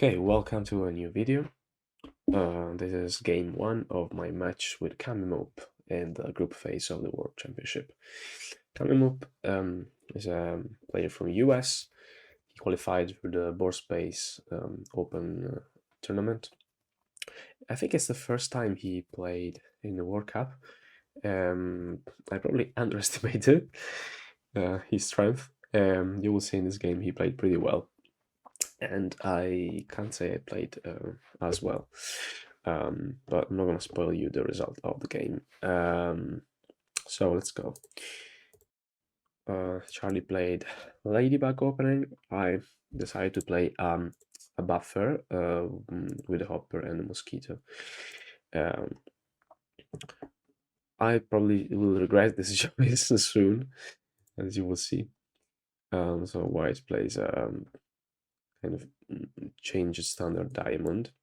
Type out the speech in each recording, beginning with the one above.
Okay, welcome to a new video. This is game 1 of my match with Cammymoop in the group phase of the World Championship. Cammymoop is a player from US. He qualified for the Board Space Open tournament. I think it's the first time he played in the World Cup. I probably underestimated his strength. You will see in this game he played pretty well. And I can't say I played as well, but I'm not gonna spoil you the result of the game. So let's go. Charlie played Ladybug opening. I decided to play a buffer with a hopper and a mosquito. I probably will regret this choice soon, as you will see. So white plays kind of changes standard diamond.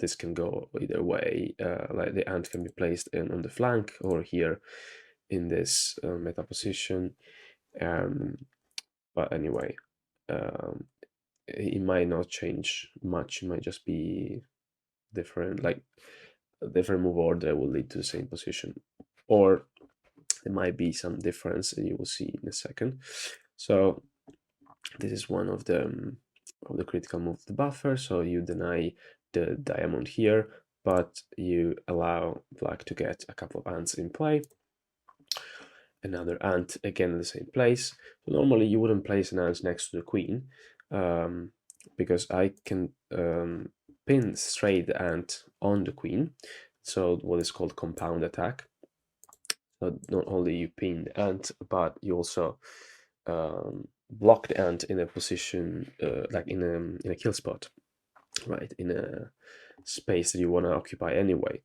This can go either way. Like the ant can be placed on the flank or here in this meta position. But anyway, it might not change much. It might just be different, like a different move order will lead to the same position, or there might be some difference, and you will see in a second. So this is one of the critical moves, the buffer. So you deny the diamond here, but you allow black to get a couple of ants in play. Another ant again in the same place. So normally you wouldn't place an ant next to the queen, because I can pin straight the ant on the queen. So what is called compound attack. So not only you pin the ant, but you also block the ant in a position like in a kill spot, right, in a space that you want to occupy anyway.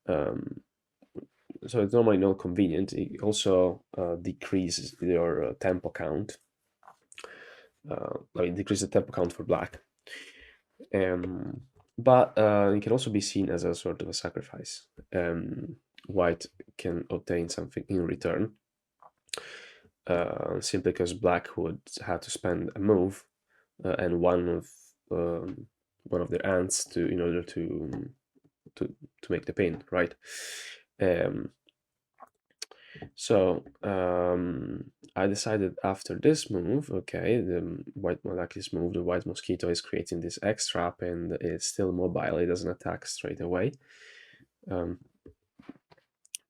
So it's normally not convenient. It also decreases your tempo count. Like it decreases the tempo count for black. But it can also be seen as a sort of a sacrifice. White can obtain something in return, simply because black would have to spend a move and one of their ants in order to make the pin, right? So I decided after this move, okay, the white Malakis move, the white mosquito is creating this X trap and it's still mobile, it doesn't attack straight away.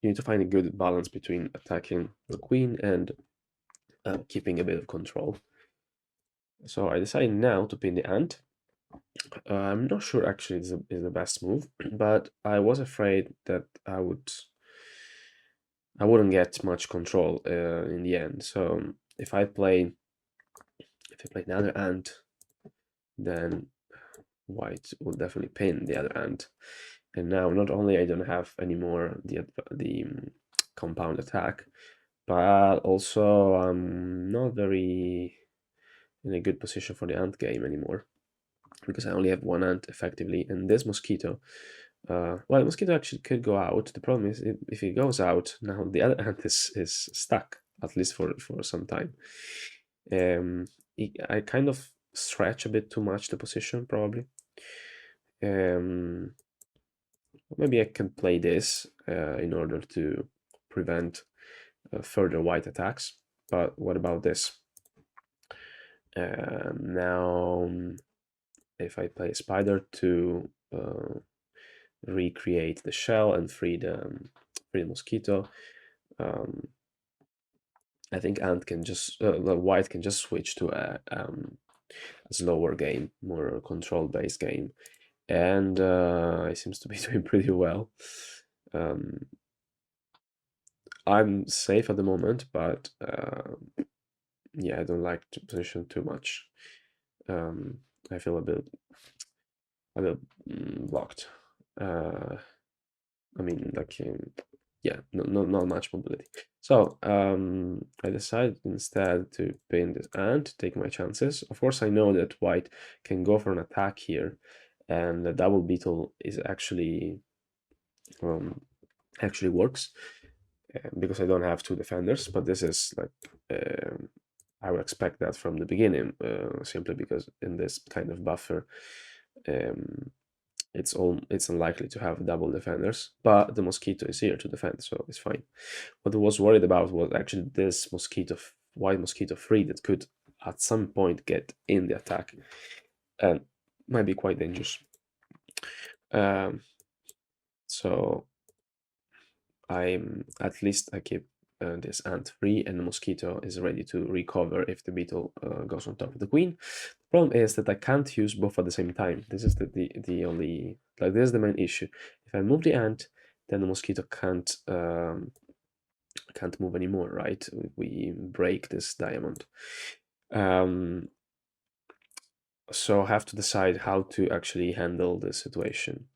You need to find a good balance between attacking the queen and keeping a bit of control. So I decided now to pin the ant. I'm not sure actually is the best move, but I was afraid that I wouldn't get much control in the end. So if I play another ant, then white will definitely pin the other ant. And now not only I don't have anymore the compound attack, but also I'm not very in a good position for the ant game anymore, because I only have one ant effectively, and this mosquito, well, the mosquito actually could go out. The problem is if it goes out, now the other ant is stuck, at least for some time. I kind of stretch a bit too much the position, probably. Maybe I can play this in order to prevent further white attacks. But what about this? Now, if I play a spider to recreate the shell and free the mosquito, I think ant can just white can just switch to a slower game, more control-based game, and it seems to be doing pretty well. I'm safe at the moment, but yeah, I don't like the position too much. I feel a bit blocked. I mean, like, yeah, not much mobility. So I decided instead to pin this ant, take my chances. Of course, I know that white can go for an attack here, and the double beetle is actually works because I don't have two defenders. But this is like I would expect that from the beginning, simply because in this kind of buffer, um, it's unlikely to have double defenders, but the mosquito is here to defend, so it's fine. What I was worried about was actually this mosquito, white mosquito 3 that could at some point get in the attack and might be quite dangerous. Um, so at least I keep this ant free, and the mosquito is ready to recover if the beetle goes on top of the queen. The problem is that I can't use both at the same time. This is the only, like, this is the main issue. If I move the ant, then the mosquito can't move anymore, right? We break this diamond. So I have to decide how to actually handle the situation.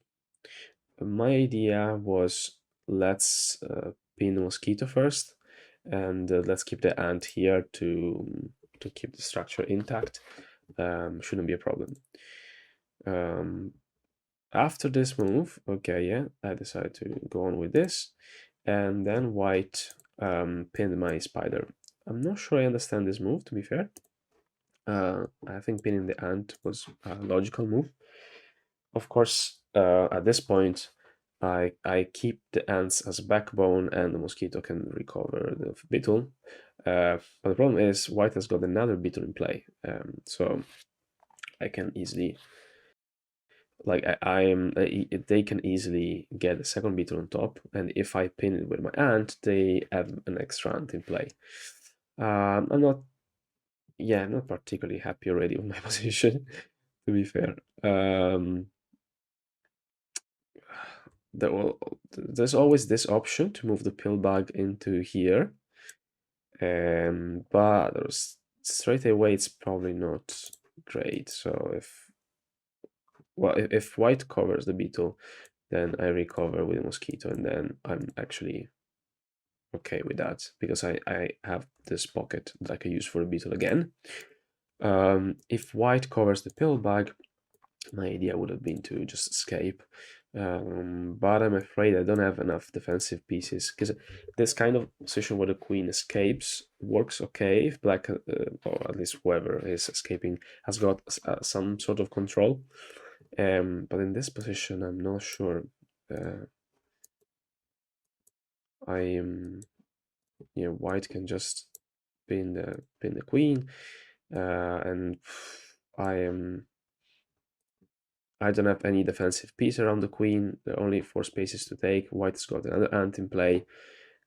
My idea was, let's pin the mosquito first, and let's keep the ant here to keep the structure intact. Shouldn't be a problem. After this move, okay, yeah, I decided to go on with this, and then white pinned my spider. I'm not sure I understand this move, to be fair. I think pinning the ant was a logical move. Of course, at this point, I keep the ants as backbone, and the mosquito can recover the beetle. But the problem is, white has got another beetle in play, so I can easily, like, they can easily get a second beetle on top, and if I pin it with my ant, they have an extra ant in play. I'm not, yeah, I'm not particularly happy already with my position, to be fair. There's always this option to move the pill bag into here, but straight away it's probably not great. So if white covers the beetle, then I recover with a mosquito, and then I'm actually okay with that because I have this pocket that I can use for a beetle again. If white covers the pill bag, my idea would have been to just escape, but I'm afraid I don't have enough defensive pieces, because this kind of position where the queen escapes works okay if black, or at least whoever is escaping, has got some sort of control. But in this position, I'm not sure. I am, white can just pin the queen, and I don't have any defensive piece around the queen. There are only 4 spaces to take. White's got another ant in play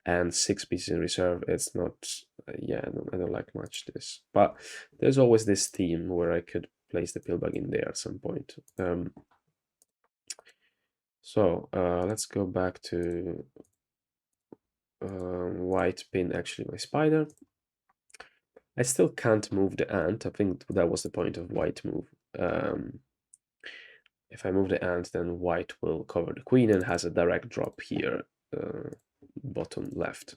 and 6 pieces in reserve. It's not, yeah, I don't like much this. But there's always this theme where I could place the pillbag in there at some point. So let's go back to white pin actually my spider. I still can't move the ant. I think that was the point of white move. If I move the ant, then white will cover the queen and has a direct drop here, bottom left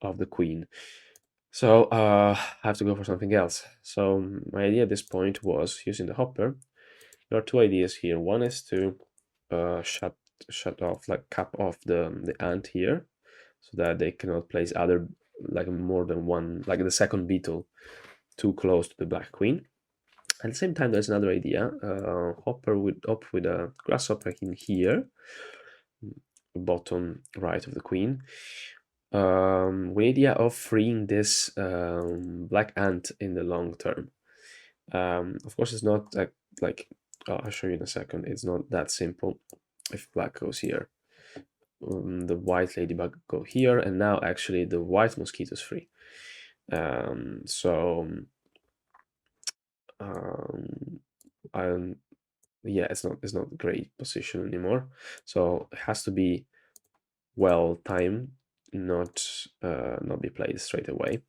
of the queen. So I have to go for something else. So my idea at this point was using the hopper. There are 2 ideas here. One is to shut off, like cap off the ant here, so that they cannot place other, like, more than one, like the second beetle, too close to the black queen. At the same time, there's another idea. Hopper with a grasshopper in here, bottom right of the queen. With the idea of freeing this black ant in the long term. Of course, it's not like I'll show you in a second. It's not that simple. If black goes here, the white ladybug go here, and now actually the white mosquito is free. So I'm yeah, it's not a great position anymore. So it has to be well timed, not be played straight away.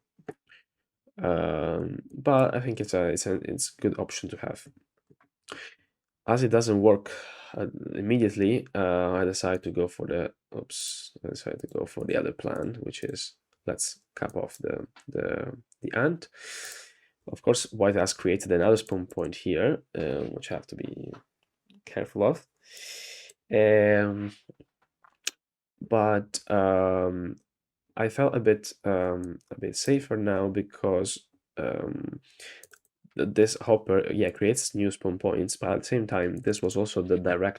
But I think it's a good option to have. As it doesn't work immediately, I decided to go for the other plan, which is, let's cap off the ant. Of course, white has created another spawn point here, which I have to be careful of. But I felt a bit safer now, because this hopper, yeah, creates new spawn points, but at the same time, this was also the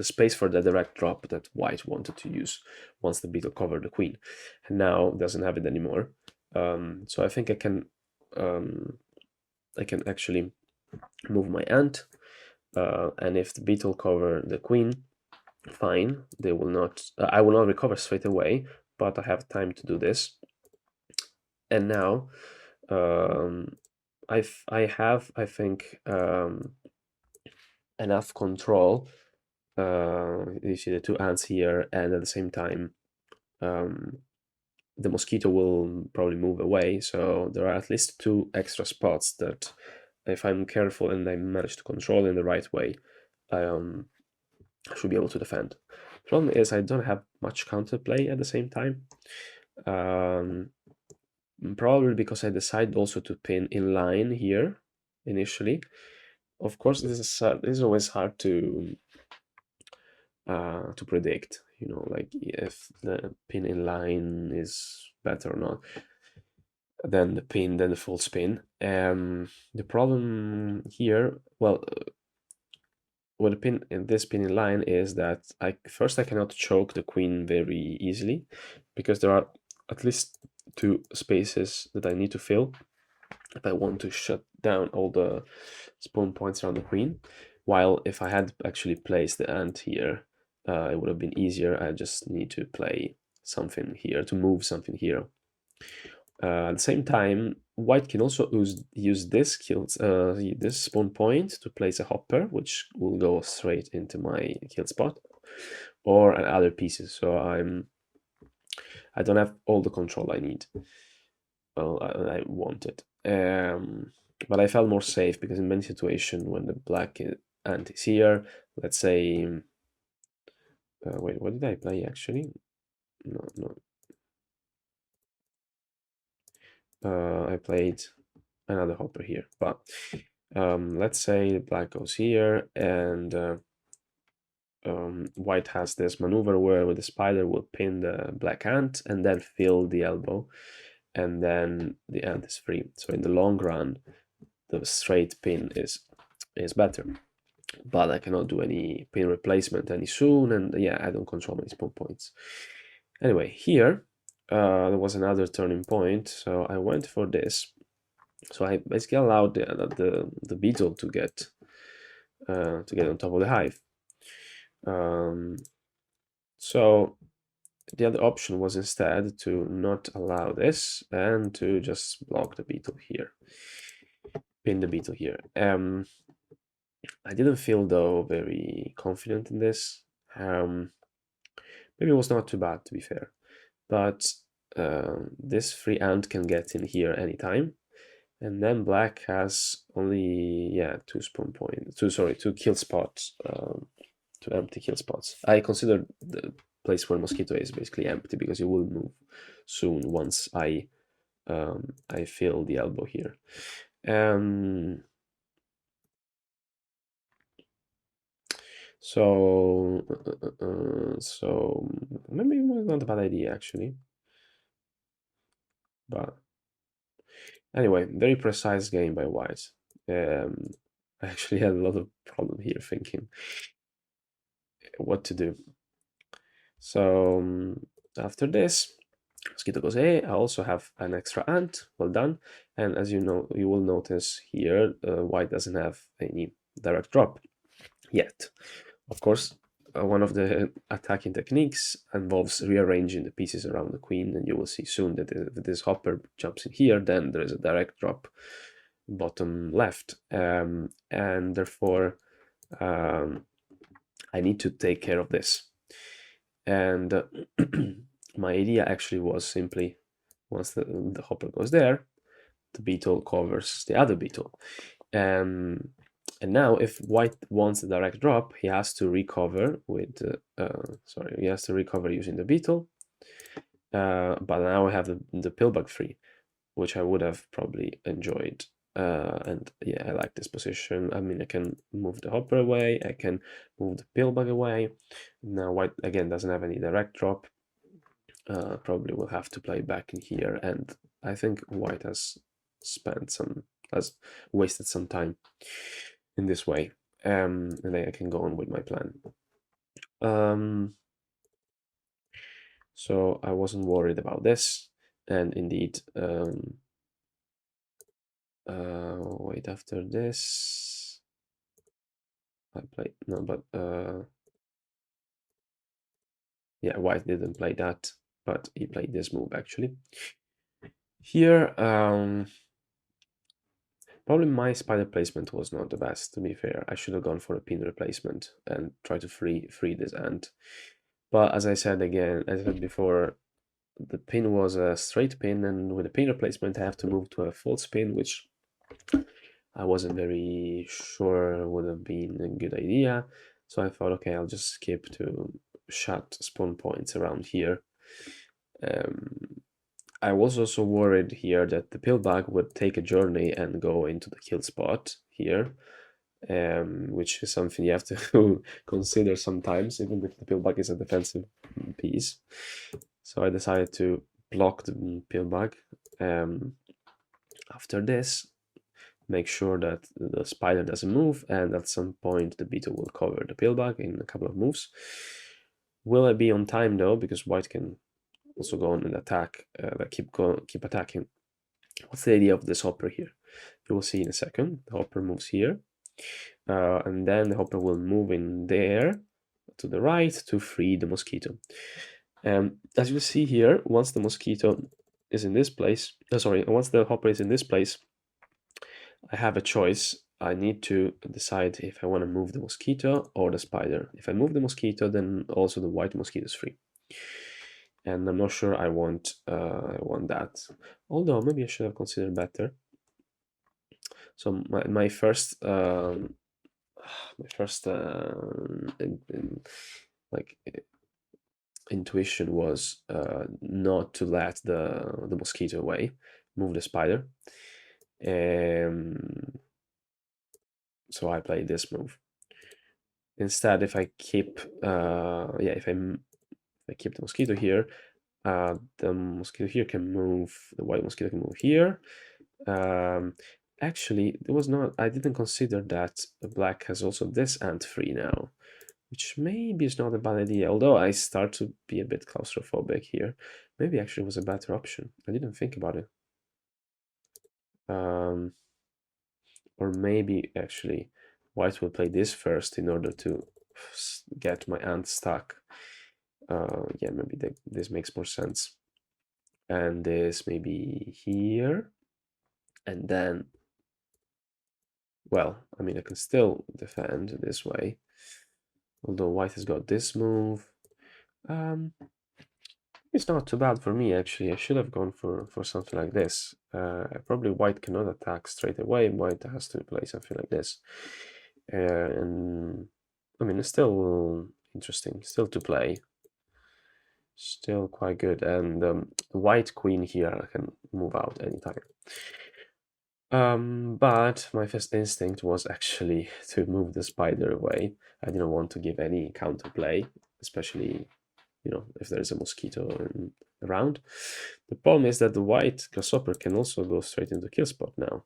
space for the direct drop that white wanted to use once the beetle covered the queen, and now doesn't have it anymore. So I think I can actually move my ant, and if the beetle cover the queen, fine. They will not. I will not recover straight away, but I have time to do this. And now, um, I have, I think, enough control. You see the two ants here, and at the same time, um, the mosquito will probably move away. So there are at least two extra spots that, if I'm careful and I manage to control in the right way, I should be able to defend. Problem is, I don't have much counterplay at the same time. Probably because I decided also to pin in line here initially. Of course, this is always hard to predict. You know, like if the pin in line is better or not than the full spin. The problem here, well, with the pin in this pin in line is that I cannot choke the queen very easily because there are at least two spaces that I need to fill if I want to shut down all the spawn points around the queen. While if I had actually placed the ant here, it would have been easier. I just need to play something here, to move something here. At the same time, white can also use this spawn point to place a hopper, which will go straight into my kill spot, or other pieces. So I don't have all the control I need. Well, I wanted. But I felt more safe because in many situations when the black ant is here, let's say, wait, what did I play actually? No. I played another hopper here, but let's say the black goes here and white has this maneuver where the spider will pin the black ant and then fill the elbow, and then the ant is free. So in the long run, the straight pin is better, but I cannot do any pin replacement any soon, and yeah, I don't control many spawn points. Anyway, here there was another turning point, so I went for this. So I basically allowed the beetle to get on top of the hive. So the other option was instead to not allow this and to just block the beetle here, pin the beetle here. I didn't feel though very confident in this. Maybe it was not too bad to be fair, but this free ant can get in here anytime, and then black has only two kill spots, two empty kill spots. I consider the place where mosquito is basically empty because it will move soon once I fill the elbow here. So maybe it was not a bad idea actually, but anyway, very precise game by white. I actually had a lot of problem here thinking what to do. So after this, mosquito goes A. I also have an extra ant. Well done. And as you know, you will notice here, white doesn't have any direct drop yet. Of course, one of the attacking techniques involves rearranging the pieces around the queen, and you will see soon that if this hopper jumps in here, then there is a direct drop bottom left, and therefore I need to take care of this. And my idea actually was simply, once the hopper goes there, the beetle covers the other beetle. And now if white wants a direct drop, he has to recover with, he has to recover using the beetle. But now I have the pillbug free, which I would have probably enjoyed. And yeah, I like this position. I mean, I can move the hopper away, I can move the pillbug away. Now white again doesn't have any direct drop. Probably will have to play back in here, and I think white has wasted some time in this way. And then I can go on with my plan. So I wasn't worried about this, and indeed, wait, after this, I played, no, but yeah, white didn't play that, but he played this move actually. Here, probably my spider placement was not the best, to be fair. I should have gone for a pin replacement and try to free this ant. But as I said again, as I said before, the pin was a straight pin, and with a pin replacement, I have to move to a false pin, which I wasn't very sure would have been a good idea. So I thought, okay, I'll just skip to shut spawn points around here. I was also worried here that the pillbug would take a journey and go into the kill spot here, which is something you have to consider sometimes, even if the pillbug is a defensive piece. So I decided to block the pillbug. After this, make sure that the spider doesn't move, and at some point the beetle will cover the pillbug in a couple of moves. Will I be on time though, because white can also go on and attack, keep attacking. What's the idea of this hopper here? You will see in a second. The hopper moves here, and then the hopper will move in there to the right to free the mosquito. As you see here, once the mosquito is in this place, once the hopper is in this place, I have a choice. I need to decide if I want to move the mosquito or the spider. If I move the mosquito, then also the white mosquito is free. And I'm not sure I want that. Although maybe I should have considered better. So my first like intuition was not to let the mosquito away, move the spider. So I played this move. Instead, if I keep if I keep the mosquito here, the mosquito here can move, the white mosquito can move here. Actually, I didn't consider that the black has also this ant free now, which maybe is not a bad idea, although I start to be a bit claustrophobic here. Maybe actually was a better option. I didn't think about it. Or maybe actually white will play this first in order to get my ant stuck. Yeah, maybe this makes more sense. And this maybe here. And then, well, I mean, I can still defend this way. Although white has got this move. It's not too bad for me, actually. I should have gone for something like this. Probably white cannot attack straight away. White has to play something like this. And I mean, it's still interesting, still to play. Still quite good. And the white queen here can move out anytime. But my first instinct was actually to move the spider away. I didn't want to give any counterplay, especially, you know, if there's a mosquito around. The problem is that the white grasshopper can also go straight into kill spot now.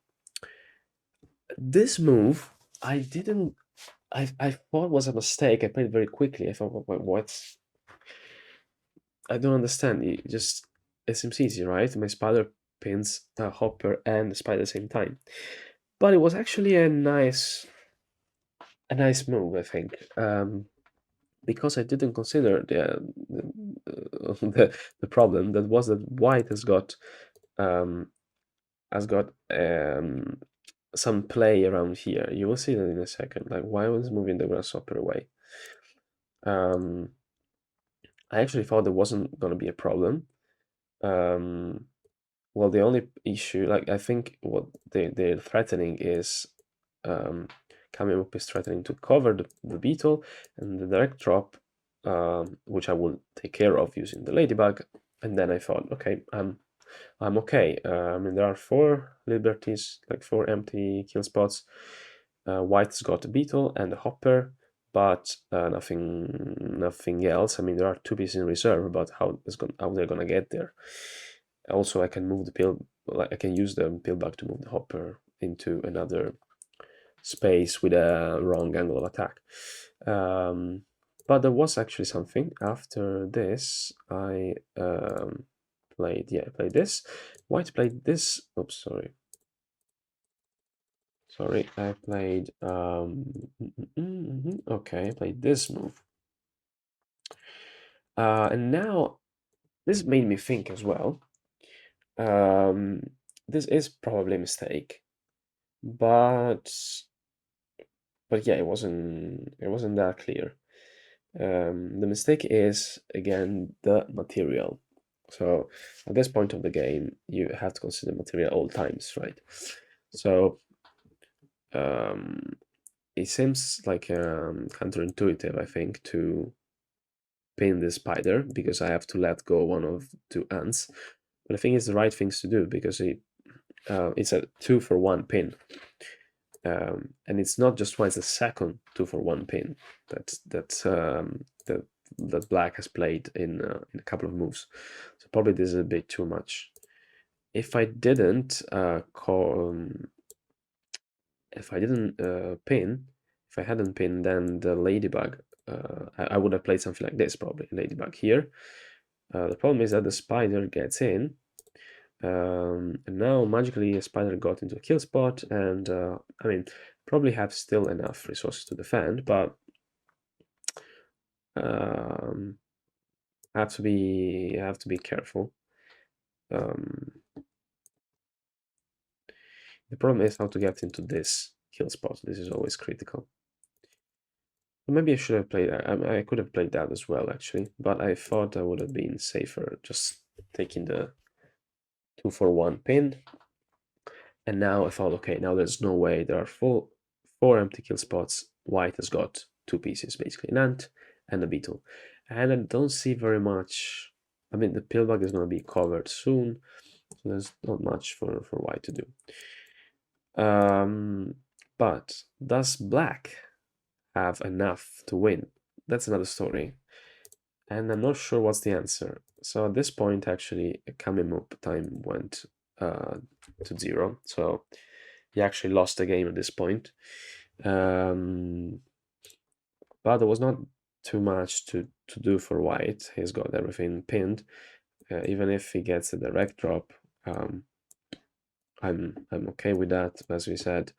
This move, I thought was a mistake. I played very quickly. I thought, what? I don't understand. It seems easy, right? My spider pins a hopper and the spider at the same time. But it was actually a nice move, I think. Because I didn't consider the problem that was that white has got some play around here. You will see that in a second. Like, why was moving the grasshopper away? I actually thought there wasn't going to be a problem. Well, the only issue, like, I think what they're threatening is Cammymoop is threatening to cover the beetle and the direct drop, which I will take care of using the ladybug. And then I thought, okay, I'm okay. I mean, there are 4 liberties, like 4 empty kill spots. White's got a beetle and a hopper, but nothing else. I mean, there are 2 pieces in reserve, but how they're gonna get there? Also, I can move the pill, like I can use the pill bug to move the hopper into another space with a wrong angle of attack. But there was actually something after this. I played this. White played this. Oops, sorry. I played okay. I played this move, and now this made me think as well. Um, this is probably a mistake, but yeah, it wasn't that clear. The mistake is again the material. So at this point of the game, you have to consider material all times, right? So um, it seems like counterintuitive, I think, to pin the spider because I have to let go one of two ants. But I think it's the right things to do because it's a 2-for-1 pin. And it's not just one; it's a second 2-for-1 pin that black has played in a couple of moves. So probably this is a bit too much. If I didn't if I didn't pin, if I hadn't pinned, then the ladybug, I would have played something like this probably. Ladybug here. The problem is that the spider gets in. And now magically a spider got into a kill spot, and I mean, probably have still enough resources to defend, but um, I have to be careful. Um, the problem is how to get into this kill spot. This is always critical. Maybe I should have played. I could have played that as well, actually, but I thought I would have been safer just taking the 2-for-1 pin. And now I thought, okay, now there's no way. There are four empty kill spots. White has got two pieces, basically an ant and a beetle. And I don't see very much. I mean, the pillbug is going to be covered soon, so there's not much for white to do. But does black have enough to win? That's another story. And I'm not sure what's the answer. So at this point, actually, Cammymoop time went to 0. So he actually lost the game at this point. But there was not too much to do for white. He's got everything pinned. Even if he gets a direct drop, I'm okay with that. As we said,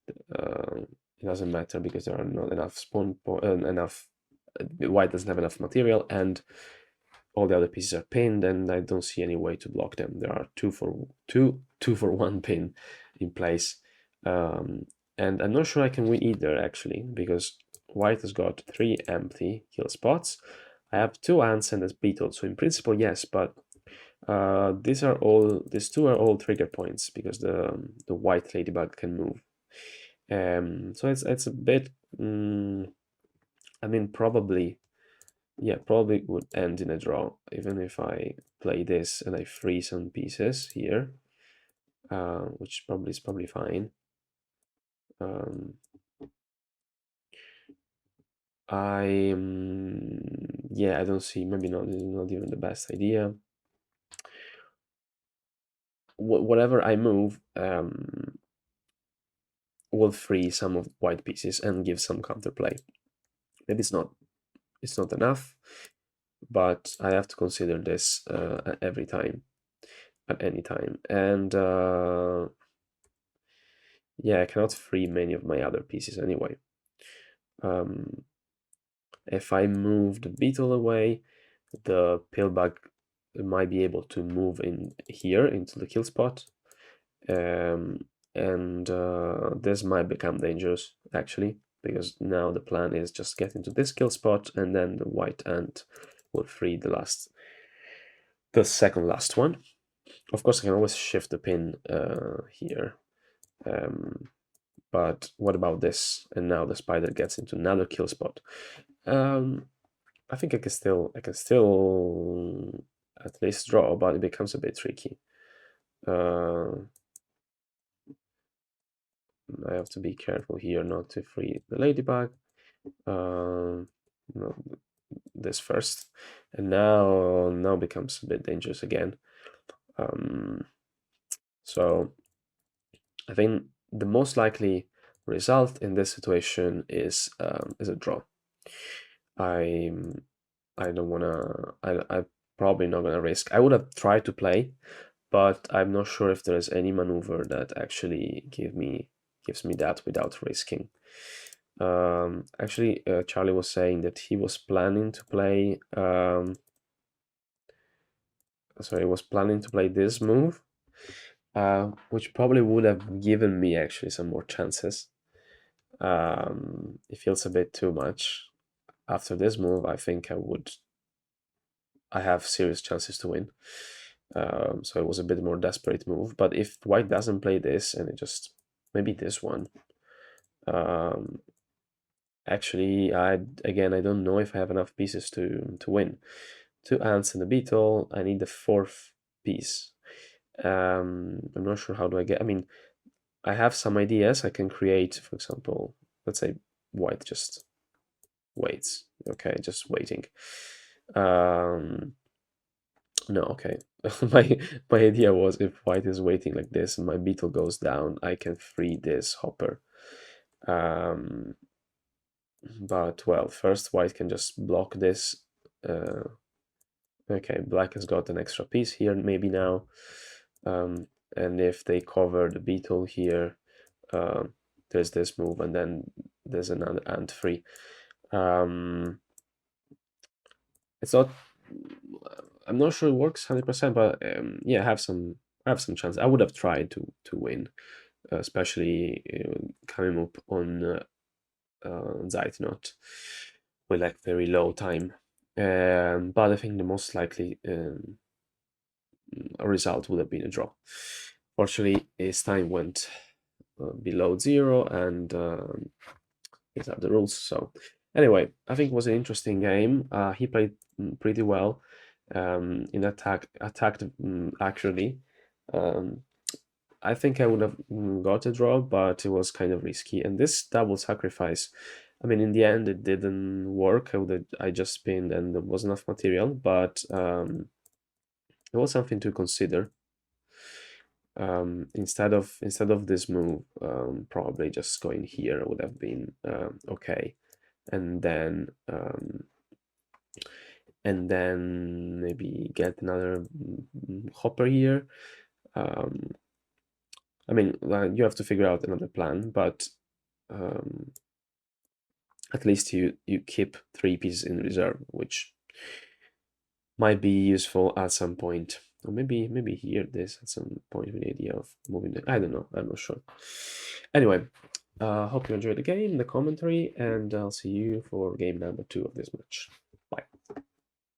it doesn't matter because there are not enough enough. White doesn't have enough material, and all the other pieces are pinned, and I don't see any way to block them. There are 2-for-1 pin in place, and I'm not sure I can win either actually because white has got 3 empty kill spots. I have 2 ants and a beetle, so in principle yes, but these two are all trigger points because the white ladybug can move. So it's a bit. I mean, probably would end in a draw, even if I play this and I free some pieces here, which probably is probably fine. Um, I don't see, maybe not even the best idea. Whatever I move will free some of white pieces and give some counterplay. Maybe it's not enough, but I have to consider this every time, at any time. And yeah, I cannot free many of my other pieces anyway. If I move the beetle away, the pillbug might be able to move in here into the kill spot. And this might become dangerous actually, because now the plan is just get into this kill spot and then the white ant will free the second last one. Of course, I can always shift the pin here. But what about this? And now the spider gets into another kill spot. I think I can still at least draw, but it becomes a bit tricky. I have to be careful here not to free the ladybug. No, this first, and now becomes a bit dangerous again. So I think the most likely result in this situation is a draw. I I don't wanna. I probably not gonna risk. I would have tried to play, but I'm not sure if there's any maneuver that actually gives me that without risking. Actually, Charlie was saying that he was planning to play. Sorry, was planning to play this move, which probably would have given me actually some more chances. It feels a bit too much. After this move, I think I have serious chances to win. So it was a bit more desperate move. But if white doesn't play this and it just maybe this one, um, actually, I don't know if I have enough pieces to win. Two ants and a beetle. I need the fourth piece. I'm not sure how do I get. I mean, I have some ideas. I can create, for example, let's say white just waits. Okay, just waiting. No, okay. My idea was if white is waiting like this and my beetle goes down, I can free this hopper. Um, but well, first white can just block this. Uh, okay, black has got an extra piece here maybe now. And if they cover the beetle here, there's this move and then there's another ant free. It's not. I'm not sure it works 100%, but yeah, I have some chance. I would have tried to win, especially Cammymoop on Zeitnot with like very low time. But I think the most likely a result would have been a draw. Fortunately, his time went below zero, and these are the rules. So anyway, I think it was an interesting game. He played pretty well in attacked accurately. Um, I think I would have got a draw, but it was kind of risky. And this double sacrifice, I mean, in the end, it didn't work. I just spinned and there was enough material, but it was something to consider. Instead of this move, probably just going here would have been okay, and then maybe get another hopper here. Um, I mean, you have to figure out another plan, but um, at least you keep three pieces in reserve, which might be useful at some point. Or maybe here this at some point with the idea of moving it. I don't know. I'm not sure. Anyway, hope you enjoyed the game, the commentary, and I'll see you for game number 2 of this match.